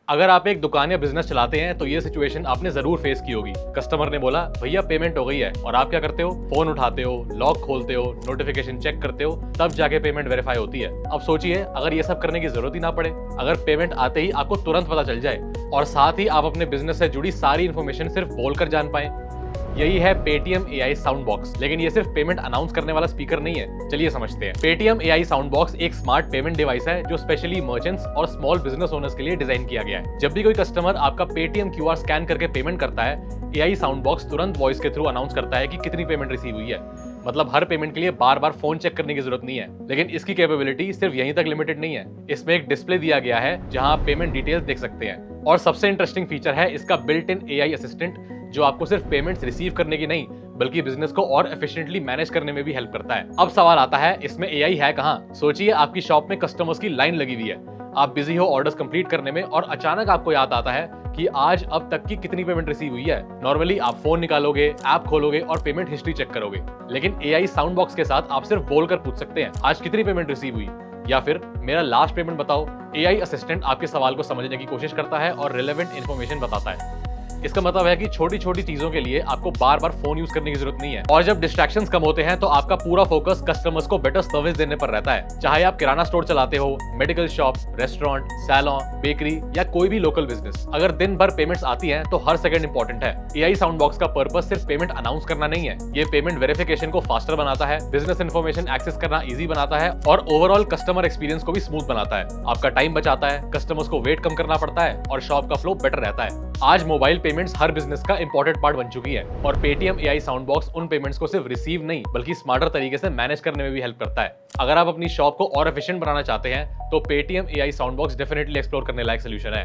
अगर आप एक दुकान या बिजनेस चलाते हैं तो ये सिचुएशन आपने जरूर फेस की होगी। कस्टमर ने बोला भैया पेमेंट हो गई है, और आप क्या करते हो, फोन उठाते हो, लॉक खोलते हो, नोटिफिकेशन चेक करते हो, तब जाके पेमेंट वेरीफाई होती है। अब सोचिए अगर ये सब करने की जरूरत ही ना पड़े, अगर पेमेंट आते ही आपको तुरंत पता चल जाए और साथ ही आप अपने बिजनेस से जुड़ी सारी इन्फॉर्मेशन सिर्फ बोलकर जान पाए। यही है पेटीएम एआई साउंड बॉक्स। लेकिन ये सिर्फ पेमेंट अनाउंस करने वाला स्पीकर नहीं है, चलिए समझते हैं। पेटीएम एआई साउंड बॉक्स एक स्मार्ट पेमेंट डिवाइस है जो स्पेशली मर्चेंट्स और स्मॉल बिजनेस ओनर्स के लिए डिजाइन किया गया है। जब भी कोई कस्टमर आपका पेटीएम क्यूआर स्कैन करके पेमेंट करता है, एआई साउंड बॉक्स तुरंत वॉइस के थ्रू अनाउंस करता है कि कितनी पेमेंट रिसीव हुई है। मतलब हर पेमेंट के लिए बार बार फोन चेक करने की जरूरत नहीं है। लेकिन इसकी कैपेबिलिटी सिर्फ यहीं तक लिमिटेड नहीं है, इसमें एक डिस्प्ले दिया गया है जहां आप पेमेंट डिटेल्स देख सकते हैं। और सबसे इंटरेस्टिंग फीचर है इसका बिल्ट इन एआई असिस्टेंट, जो आपको सिर्फ पेमेंट्स रिसीव करने की नहीं बल्कि बिजनेस को और एफिशिएंटली मैनेज करने में भी हेल्प करता है। अब सवाल आता है, इसमें एआई है कहां? सोचिए आपकी शॉप में कस्टमर्स की लाइन लगी हुई है, आप बिजी हो ऑर्डर्स कंप्लीट करने में, और अचानक आपको याद आता है कि आज अब तक की कितनी पेमेंट रिसीव हुई है। नॉर्मली आप फोन निकालोगे, ऐप खोलोगे और पेमेंट हिस्ट्री चेक करोगे, लेकिन एआई साउंड बॉक्स के साथ आप सिर्फ बोलकर पूछ सकते हैं आज कितनी पेमेंट रिसीव हुई, या फिर मेरा लास्ट पेमेंट बताओ। एआई असिस्टेंट आपके सवाल को समझने की कोशिश करता है और रिलेवेंट इन्फॉर्मेशन बताता है। इसका मतलब है कि छोटी छोटी चीजों के लिए आपको बार बार फोन यूज करने की जरूरत नहीं है। और जब डिस्ट्रैक्शंस कम होते हैं तो आपका पूरा फोकस कस्टमर्स को बेटर सर्विस देने पर रहता है। चाहे आप किराना स्टोर चलाते हो, medical shop, restaurant, salon, bakery या कोई भी लोकल बिजनेस, अगर दिन भर पेमेंट्स आती हैं तो हर सेकंड इंपॉर्टेंट है। एआई साउंड बॉक्स का पर्पस सिर्फ पेमेंट अनाउंस करना नहीं है, ये पेमेंट वेरिफिकेशन को फास्टर बनाता है, बिजनेस इन्फॉर्मेशन एक्सेस करना इजी बनाता है और ओवरऑल कस्टमर एक्सपीरियंस को भी स्मूथ बनाता है। आपका टाइम बचाता है, कस्टमर्स को वेट कम करना पड़ता है और शॉप का फ्लो बेटर रहता है। आज मोबाइल पेमेंट्स हर बिजनेस का इंपॉर्टेंट पार्ट बन चुकी है, और पेटीएम एआई साउंड बॉक्स उन पेमेंट्स को सिर्फ रिसीव नहीं बल्कि स्मार्टर तरीके से मैनेज करने में भी हेल्प करता है। अगर आप अपनी शॉप को और एफिशिएंट बनाना चाहते हैं तो Paytm AI sound box definitely explore करने लायक सोल्यूशन है।